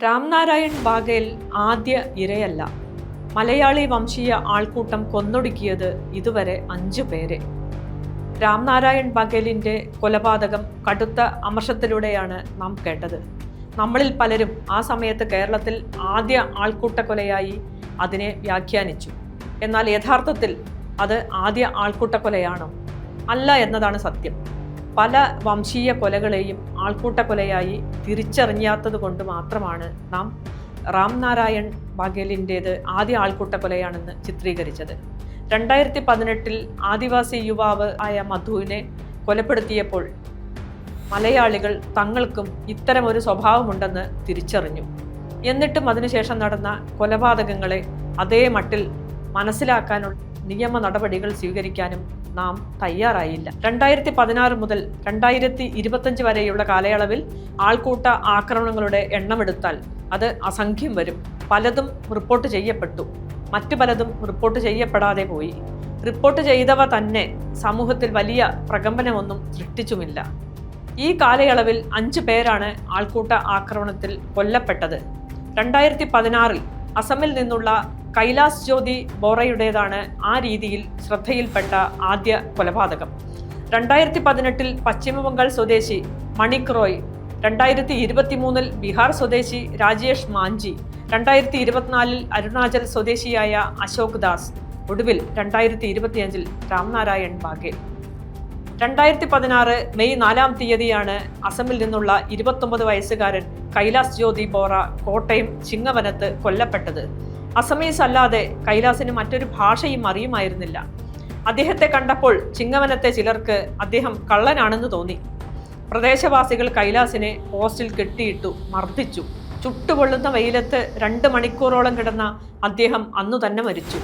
രാംനാരായൺ ബാഗേൽ ആദ്യ ഇരയല്ല. മലയാളി വംശീയ ആൾക്കൂട്ടം കൊന്നൊടുക്കിയത് ഇതുവരെ 5 പേരെ. രാംനാരായൺ ബാഗേലിൻ്റെ കൊലപാതകം കടുത്ത അമർഷത്തിലൂടെയാണ് നാം കേട്ടത്. നമ്മളിൽ പലരും ആ സമയത്ത് കേരളത്തിൽ ആദ്യ ആൾക്കൂട്ട കൊലയായി അതിനെ വ്യാഖ്യാനിച്ചു. എന്നാൽ യഥാർത്ഥത്തിൽ അത് ആദ്യ ആൾക്കൂട്ട കൊലയാണോ? അല്ല എന്നതാണ് സത്യം. പല വംശീയ കൊലകളെയും ആൾക്കൂട്ട കൊലയായി തിരിച്ചറിയാത്തത് കൊണ്ട് മാത്രമാണ് നാം രാംനാരായൺ ബാഗേലിൻ്റേത് ആദ്യ ആൾക്കൂട്ട കൊലയാണെന്ന് ചിത്രീകരിച്ചത്. 2018 ആദിവാസി യുവാവ് ആയ മധുവിനെ കൊലപ്പെടുത്തിയപ്പോൾ മലയാളികൾ തങ്ങൾക്കും ഇത്തരമൊരു സ്വഭാവമുണ്ടെന്ന് തിരിച്ചറിഞ്ഞു. എന്നിട്ടും അതിനുശേഷം നടന്ന കൊലപാതകങ്ങളെ അതേ മട്ടിൽ മനസ്സിലാക്കാനുള്ള നിയമ നടപടികൾ സ്വീകരിക്കാനും നാം തയ്യാറായില്ല. 2016 മുതൽ 2025 വരെയുള്ള കാലയളവിൽ ആൾക്കൂട്ട ആക്രമണങ്ങളുടെ എണ്ണമെടുത്താൽ അത് അസംഖ്യം വരും. പലതും റിപ്പോർട്ട് ചെയ്യപ്പെട്ടു, മറ്റു പലതും റിപ്പോർട്ട് ചെയ്യപ്പെടാതെ പോയി. റിപ്പോർട്ട് ചെയ്തവ തന്നെ സമൂഹത്തിൽ വലിയ പ്രകമ്പനമൊന്നും സൃഷ്ടിച്ചുമില്ല. ഈ കാലയളവിൽ 5 പേരാണ് ആൾക്കൂട്ട ആക്രമണത്തിൽ കൊല്ലപ്പെട്ടത്. 2016 അസമിൽ നിന്നുള്ള കൈലാസ് ജ്യോതി ബോറയുടേതാണ് ആ രീതിയിൽ ശ്രദ്ധയിൽപ്പെട്ട ആദ്യ കൊലപാതകം. 2018 പശ്ചിമബംഗാൾ സ്വദേശി മണിക് റോയ്, 2023 ബീഹാർ സ്വദേശി രാജേഷ് മാഞ്ചി, 2024 അരുണാചൽ സ്വദേശിയായ അശോക് ദാസ്, ഒടുവിൽ 2025 രാംനാരായൺ ബാഗേൽ. 2016 മെയ് 4-ാം തീയതിയാണ് അസമിൽ നിന്നുള്ള 29 വയസ്സുകാരൻ കൈലാസ് ജ്യോതി ബോറ കോട്ടയം ചിങ്ങവനത്ത് കൊല്ലപ്പെട്ടത്. അസമീസ് അല്ലാതെ കൈലാസിന് മറ്റൊരു ഭാഷയും അറിയുമായിരുന്നില്ല. അദ്ദേഹത്തെ കണ്ടപ്പോൾ ചിങ്ങവനത്തെ ചിലർക്ക് അദ്ദേഹം കള്ളനാണെന്ന് തോന്നി. പ്രദേശവാസികൾ കൈലാസിനെ പോസ്റ്റിൽ കെട്ടിയിട്ടു മർദ്ദിച്ചു. ചുട്ടുപൊള്ളുന്ന വെയിലത്ത് 2 മണിക്കൂറോളം കിടന്ന അദ്ദേഹം അന്നു തന്നെ മരിച്ചു.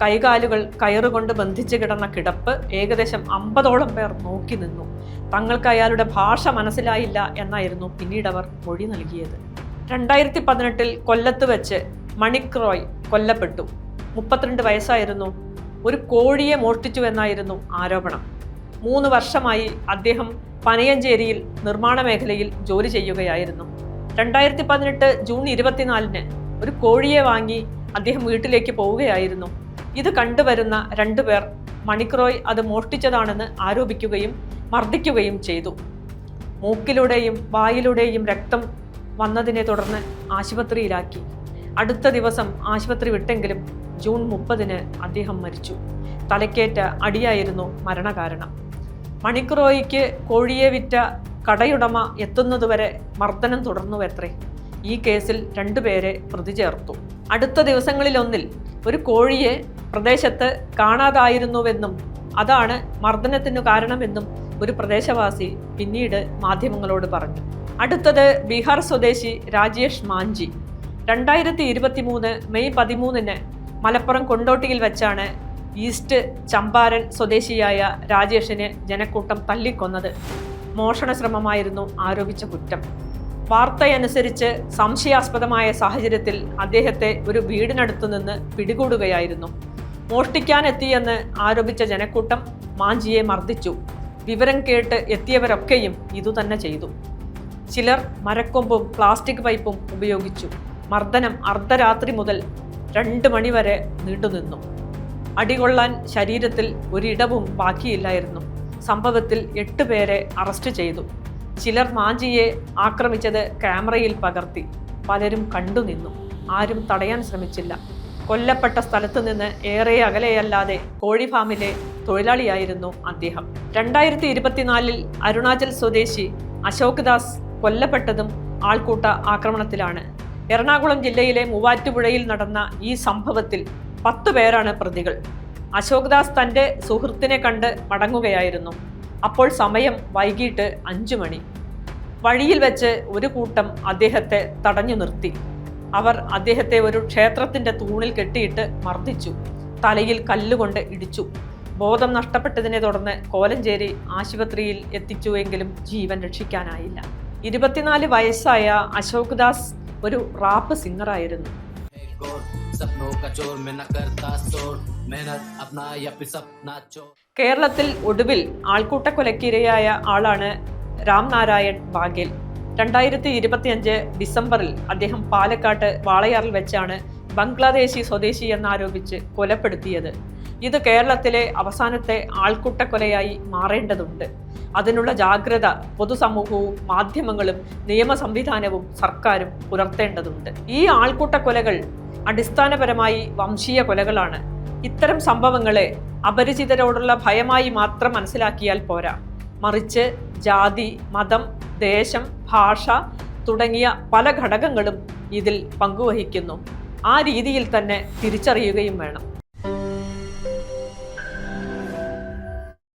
കൈകാലുകൾ കയറുകൊണ്ട് ബന്ധിച്ച് കിടന്ന കിടപ്പ് ഏകദേശം 50ഓളം പേർ നോക്കി നിന്നു. തങ്ങൾക്ക് അയാളുടെ ഭാഷ മനസ്സിലായില്ല എന്നായിരുന്നു പിന്നീടവർ മൊഴി നൽകിയത്. 2018 കൊല്ലത്ത് വെച്ച് മണിക് റോയ് കൊല്ലപ്പെട്ടു. 32 വയസ്സായിരുന്നു. ഒരു കോഴിയെ മോഷ്ടിച്ചു എന്നായിരുന്നു ആരോപണം. 3 വർഷമായി അദ്ദേഹം പനയഞ്ചേരിയിൽ നിർമ്മാണ മേഖലയിൽ ജോലി ചെയ്യുകയായിരുന്നു. 2018 ജൂൺ 24-ന് ഒരു കോഴിയെ വാങ്ങി അദ്ദേഹം വീട്ടിലേക്ക് പോവുകയായിരുന്നു. ഇത് കണ്ടുവരുന്ന 2 പേർ മണിക് റോയ് അത് മോഷ്ടിച്ചതാണെന്ന് ആരോപിക്കുകയും മർദ്ദിക്കുകയും ചെയ്തു. മൂക്കിലൂടെയും വായിലൂടെയും രക്തം വന്നതിനെ തുടർന്ന് ആശുപത്രിയിലാക്കി. അടുത്ത ദിവസം ആശുപത്രി വിട്ടെങ്കിലും ജൂൺ 30-ന് അദ്ദേഹം മരിച്ചു. തലക്കേറ്റ അടിയായിരുന്നു മരണകാരണം. മണിക് റോയിക്ക് കോഴിയെ വിറ്റ കടയുടമ എത്തുന്നതുവരെ മർദ്ദനം തുടർന്നുവത്രേ. ഈ കേസിൽ 2 പേരെ പ്രതി ചേർത്തു. അടുത്ത ദിവസങ്ങളിലൊന്നിൽ ഒരു കോഴിയെ പ്രദേശത്ത് കാണാതായിരുന്നുവെന്നും അതാണ് മർദ്ദനത്തിനു കാരണമെന്നും ഒരു പ്രദേശവാസി പിന്നീട് മാധ്യമങ്ങളോട് പറഞ്ഞു. അടുത്തത് ബീഹാർ സ്വദേശി രാജേഷ് മാഞ്ചി. 2023 മെയ് 13-ന് മലപ്പുറം കൊണ്ടോട്ടിയിൽ വെച്ചാണ് ഈസ്റ്റ് ചമ്പാരൻ സ്വദേശിയായ രാജേഷിനെ ജനക്കൂട്ടം തല്ലിക്കൊന്നത്. മോഷണ ശ്രമമായിരുന്നു ആരോപിച്ച കുറ്റം. വാർത്തയനുസരിച്ച് സംശയാസ്പദമായ സാഹചര്യത്തിൽ അദ്ദേഹത്തെ ഒരു വീടിനടുത്തു നിന്ന് പിടികൂടുകയായിരുന്നു. മോഷ്ടിക്കാനെത്തിയെന്ന് ആരോപിച്ച ജനക്കൂട്ടം മാഞ്ചിയെ മർദ്ദിച്ചു. വിവരം കേട്ട് എത്തിയവരൊക്കെയും ഇതുതന്നെ ചെയ്തു. ചിലർ മരക്കൊമ്പും പ്ലാസ്റ്റിക് പൈപ്പും ഉപയോഗിച്ചു. മർദ്ദനം അർദ്ധരാത്രി മുതൽ 2 മണി വരെ നീണ്ടുനിന്നു. അടികൊള്ളാൻ ശരീരത്തിൽ ഒരിടവും ബാക്കിയില്ലായിരുന്നു. സംഭവത്തിൽ 8 പേരെ അറസ്റ്റ് ചെയ്തു. ചിലർ മാഞ്ചിയെ ആക്രമിച്ചത് ക്യാമറയിൽ പകർത്തി. പലരും കണ്ടുനിന്നു. ആരും തടയാൻ ശ്രമിച്ചില്ല. കൊല്ലപ്പെട്ട സ്ഥലത്തു നിന്ന് ഏറെ അകലെയല്ലാതെ കോഴി ഫാമിലെ തൊഴിലാളിയായിരുന്നു അദ്ദേഹം. 2024 അരുണാചൽ സ്വദേശി അശോക് ദാസ് കൊല്ലപ്പെട്ടതും ആൾക്കൂട്ട ആക്രമണത്തിലാണ്. എറണാകുളം ജില്ലയിലെ മൂവാറ്റുപുഴയിൽ നടന്ന ഈ സംഭവത്തിൽ 10 പേരാണ് പ്രതികൾ. അശോക് ദാസ് തൻ്റെ സുഹൃത്തിനെ കണ്ട് മടങ്ങുകയായിരുന്നു. അപ്പോൾ സമയം വൈകിട്ട് 5 മണി. വഴിയിൽ വെച്ച് ഒരു കൂട്ടം അദ്ദേഹത്തെ തടഞ്ഞു നിർത്തി. അവർ അദ്ദേഹത്തെ ഒരു ക്ഷേത്രത്തിൻ്റെ തൂണിൽ കെട്ടിയിട്ട് മർദ്ദിച്ചു. തലയിൽ കല്ലുകൊണ്ട് ഇടിച്ചു. ബോധം നഷ്ടപ്പെട്ടതിനെ തുടർന്ന് കോലഞ്ചേരി ആശുപത്രിയിൽ എത്തിച്ചുവെങ്കിലും ജീവൻ രക്ഷിക്കാനായില്ല. 24 വയസ്സായ അശോക് ദാസ് ഒരു റാപ്പ് സിംഗറായിരുന്നു. കേരളത്തിൽ ഒടുവിൽ ആൾക്കൂട്ടക്കൊലയ്ക്കിരയായ ആളാണ് രാംനാരായൺ ബാഗേൽ. 2025 ഡിസംബറിൽ അദ്ദേഹം പാലക്കാട്ട് വാളയാറിൽ വെച്ചാണ് ബംഗ്ലാദേശി സ്വദേശി എന്നാരോപിച്ച് കൊലപ്പെടുത്തിയത്. ഇത് കേരളത്തിലെ അവസാനത്തെ ആൾക്കൂട്ടക്കൊലയായി മാറേണ്ടതുണ്ട്. അതിനുള്ള ജാഗ്രത പൊതുസമൂഹവും മാധ്യമങ്ങളും നിയമ സംവിധാനവും സർക്കാരും പുലർത്തേണ്ടതുണ്ട്. ഈ ആൾക്കൂട്ടക്കൊലകൾ അടിസ്ഥാനപരമായി വംശീയ കൊലകളാണ്. ഇത്തരം സംഭവങ്ങളെ അപരിചിതരോടുള്ള ഭയമായി മാത്രം മനസ്സിലാക്കിയാൽ പോരാ, മറിച്ച് ജാതി, മതം, ദേശം, ഭാഷ തുടങ്ങിയ പല ഘടകങ്ങളും ഇതിൽ പങ്കുവഹിക്കുന്നു. ആ രീതിയിൽ തന്നെ തിരിച്ചറിയുകയും വേണം.